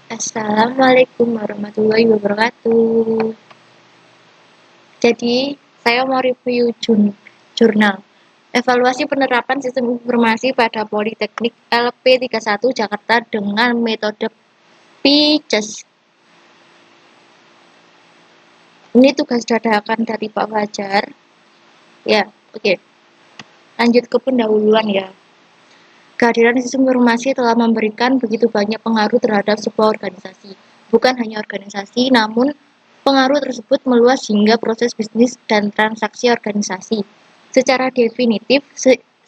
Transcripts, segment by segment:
Assalamualaikum warahmatullahi wabarakatuh. Jadi, saya mau review jurnal evaluasi penerapan sistem informasi pada Politeknik LP31 Jakarta dengan metode PICES. Ini tugas dadakan dari Pak Fajar. Ya, oke. Lanjut ke pendahuluan ya. Kehadiran sistem informasi telah memberikan begitu banyak pengaruh terhadap sebuah organisasi. Bukan hanya organisasi, namun pengaruh tersebut meluas hingga proses bisnis dan transaksi organisasi. Secara definitif,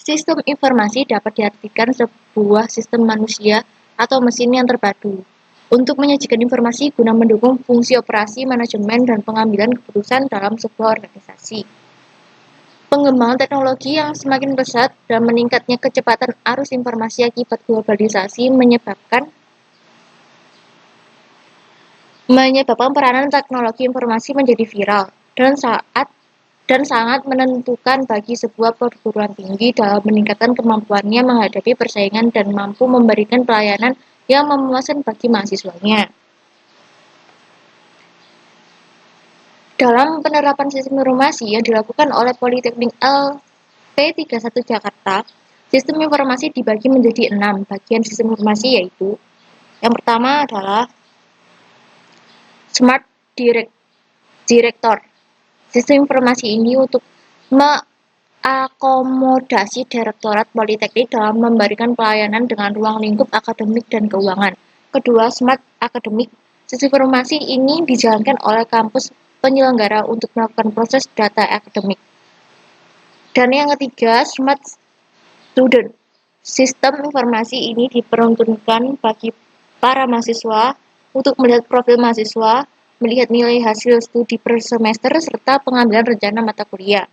sistem informasi dapat diartikan sebuah sistem manusia atau mesin yang terpadu untuk menyajikan informasi guna mendukung fungsi operasi, manajemen, dan pengambilan keputusan dalam sebuah organisasi. Pengembangan teknologi yang semakin pesat dan meningkatnya kecepatan arus informasi akibat globalisasi menyebabkan peranan teknologi informasi menjadi viral dan sangat menentukan bagi sebuah perguruan tinggi dalam meningkatkan kemampuannya menghadapi persaingan dan mampu memberikan pelayanan yang memuaskan bagi mahasiswanya. Dalam penerapan sistem informasi yang dilakukan oleh Politeknik LP31 Jakarta, sistem informasi dibagi menjadi 6 bagian sistem informasi, yaitu yang pertama adalah Smart Director. Sistem informasi ini untuk mengakomodasi Direktorat Politeknik dalam memberikan pelayanan dengan ruang lingkup akademik dan keuangan. Kedua, Smart Academic. Sistem informasi ini dijalankan oleh kampus penyelenggara untuk melakukan proses data akademik. Dan yang ketiga, Smart Student. Sistem informasi ini diperuntukkan bagi para mahasiswa untuk melihat profil mahasiswa, melihat nilai hasil studi per semester, serta pengambilan rencana mata kuliah.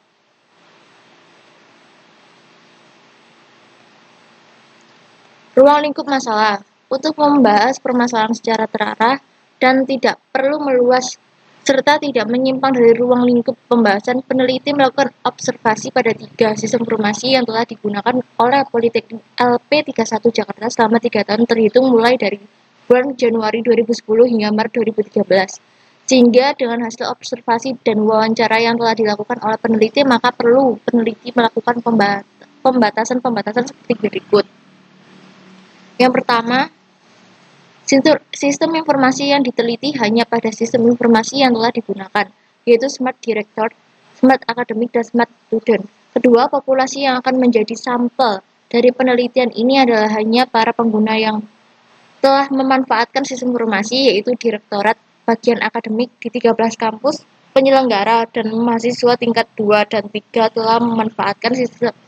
Ruang lingkup masalah. Untuk membahas permasalahan secara terarah dan tidak perlu meluas serta tidak menyimpang dari ruang lingkup pembahasan, peneliti melakukan observasi pada 3 sistem informasi yang telah digunakan oleh Politeknik LP31 Jakarta selama 3 tahun terhitung mulai dari bulan Januari 2010 hingga Maret 2013. Sehingga dengan hasil observasi dan wawancara yang telah dilakukan oleh peneliti, maka perlu peneliti melakukan pembatasan seperti berikut. Yang pertama, sistem informasi yang diteliti hanya pada sistem informasi yang telah digunakan, yaitu Smart Director, Smart Academic, dan Smart Student. Kedua, populasi yang akan menjadi sampel dari penelitian ini adalah hanya para pengguna yang telah memanfaatkan sistem informasi, yaitu Direktorat Bagian Akademik di 13 kampus, penyelenggara, dan mahasiswa tingkat 2 dan 3 telah memanfaatkan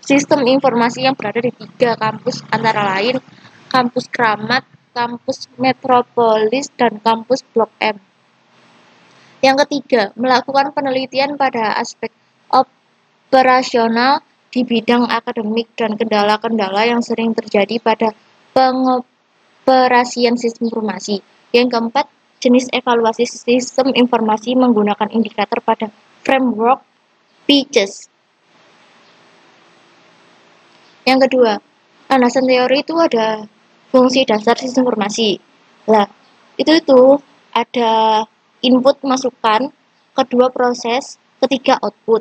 sistem informasi yang berada di 3 kampus antara lain Kampus Kramat, Kampus Metropolis, dan Kampus Blok M. Yang ketiga, melakukan penelitian pada aspek operasional di bidang akademik dan kendala-kendala yang sering terjadi pada pengoperasian sistem informasi. Yang keempat, jenis evaluasi sistem informasi menggunakan indikator pada framework PICES. Yang kedua, landasan teori itu ada fungsi dasar sistem informasi. Nah, itu ada input masukan, kedua proses, ketiga output.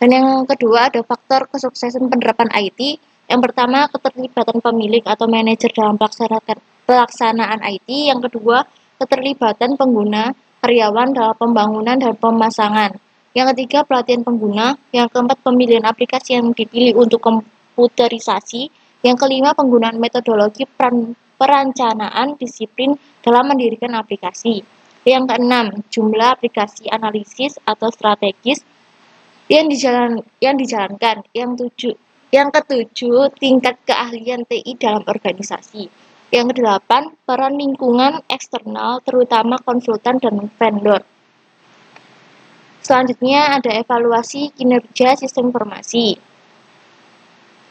Dan yang kedua ada faktor kesuksesan penerapan IT. Yang pertama, keterlibatan pemilik atau manajer dalam pelaksanaan IT. Yang kedua, keterlibatan pengguna, karyawan dalam pembangunan dan pemasangan. Yang ketiga, pelatihan pengguna. Yang keempat, pemilihan aplikasi yang dipilih untuk komputerisasi. Yang kelima, penggunaan metodologi perencanaan disiplin dalam mendirikan aplikasi. Yang keenam, jumlah aplikasi analisis atau strategis yang dijalankan. Yang ketujuh, tingkat keahlian TI dalam organisasi. Yang kedelapan, peran lingkungan eksternal terutama konsultan dan vendor. Selanjutnya ada evaluasi kinerja sistem informasi.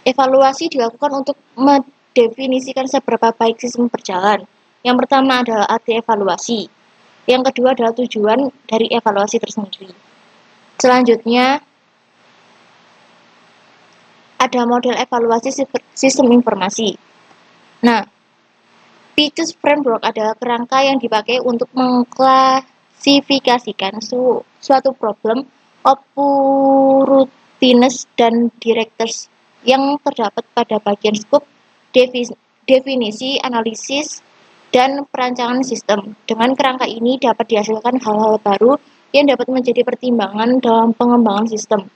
Evaluasi dilakukan untuk mendefinisikan seberapa baik sistem berjalan. Yang pertama adalah arti evaluasi. Yang kedua adalah tujuan dari evaluasi tersendiri. Selanjutnya ada model evaluasi sistem informasi. Nah, Peaches Framework adalah kerangka yang dipakai untuk mengklasifikasikan suatu problem opportuneness dan directors yang terdapat pada bagian scope, definisi, analisis, dan perancangan sistem. Dengan kerangka ini dapat dihasilkan hal-hal baru yang dapat menjadi pertimbangan dalam pengembangan sistem.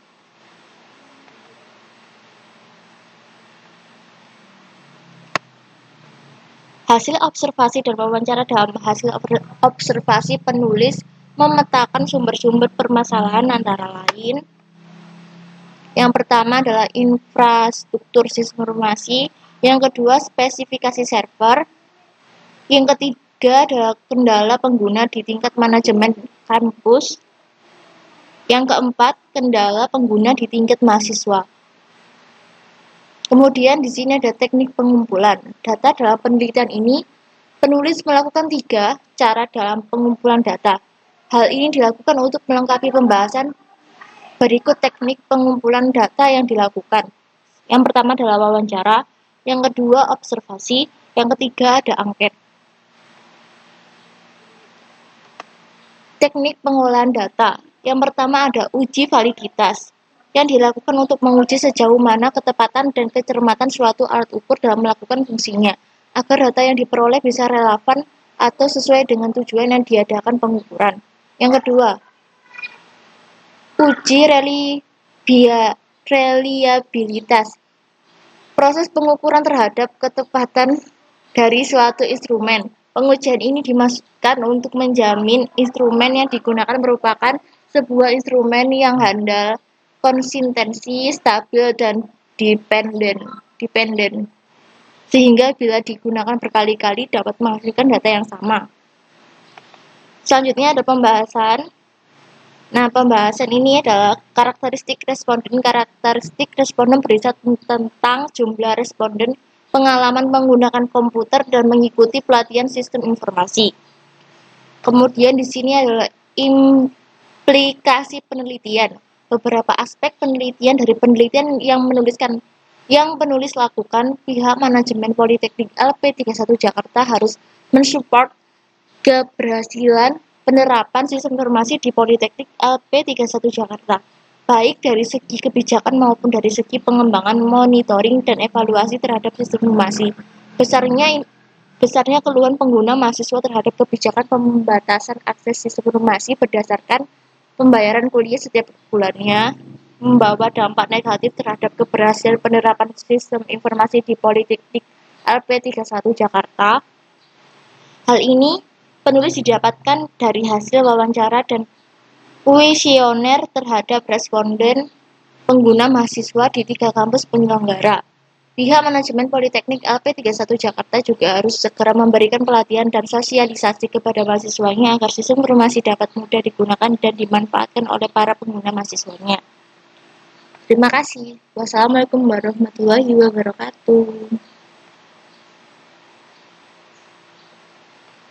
Hasil observasi dan wawancara. Dalam hasil observasi, penulis memetakan sumber-sumber permasalahan antara lain. Yang pertama adalah infrastruktur sistem informasi, yang kedua spesifikasi server, yang ketiga adalah kendala pengguna di tingkat manajemen kampus, yang keempat kendala pengguna di tingkat mahasiswa. Kemudian di sini ada teknik pengumpulan data. Dalam penelitian ini, penulis melakukan 3 cara dalam pengumpulan data. Hal ini dilakukan untuk melengkapi pembahasan. Berikut teknik pengumpulan data yang dilakukan. Yang pertama adalah wawancara, yang kedua observasi, yang ketiga ada angket. Teknik pengolahan data. Yang pertama ada uji validitas, yang dilakukan untuk menguji sejauh mana ketepatan dan kecermatan suatu alat ukur dalam melakukan fungsinya, agar data yang diperoleh bisa relevan atau sesuai dengan tujuan yang diadakan pengukuran. Yang kedua, uji reliabilitas. Proses pengukuran terhadap ketepatan dari suatu instrumen. Pengujian ini dimaksudkan untuk menjamin instrumen yang digunakan merupakan sebuah instrumen yang handal, konsistensi, stabil, dan dependen, sehingga bila digunakan berkali-kali dapat menghasilkan data yang sama. Selanjutnya ada pembahasan. Nah, pembahasan ini adalah karakteristik responden. Karakteristik responden berisi tentang jumlah responden, pengalaman menggunakan komputer, dan mengikuti pelatihan sistem informasi. Kemudian di sini adalah implikasi penelitian. Beberapa aspek penelitian dari penelitian yang penulis lakukan. Pihak manajemen Politeknik LP31 Jakarta harus mensupport keberhasilan penerapan sistem informasi di Politeknik LP31 Jakarta, baik dari segi kebijakan maupun dari segi pengembangan, monitoring, dan evaluasi terhadap sistem informasi. Besarnya keluhan pengguna mahasiswa terhadap kebijakan pembatasan akses sistem informasi berdasarkan pembayaran kuliah setiap bulannya membawa dampak negatif terhadap keberhasilan penerapan sistem informasi di Politeknik LP31 Jakarta. Hal ini penulis didapatkan dari hasil wawancara dan kuesioner terhadap responden pengguna mahasiswa di 3 kampus penyelenggara. Pihak manajemen Politeknik LP31 Jakarta juga harus segera memberikan pelatihan dan sosialisasi kepada mahasiswanya agar sistem informasi dapat mudah digunakan dan dimanfaatkan oleh para pengguna mahasiswanya. Terima kasih. Wassalamualaikum warahmatullahi wabarakatuh.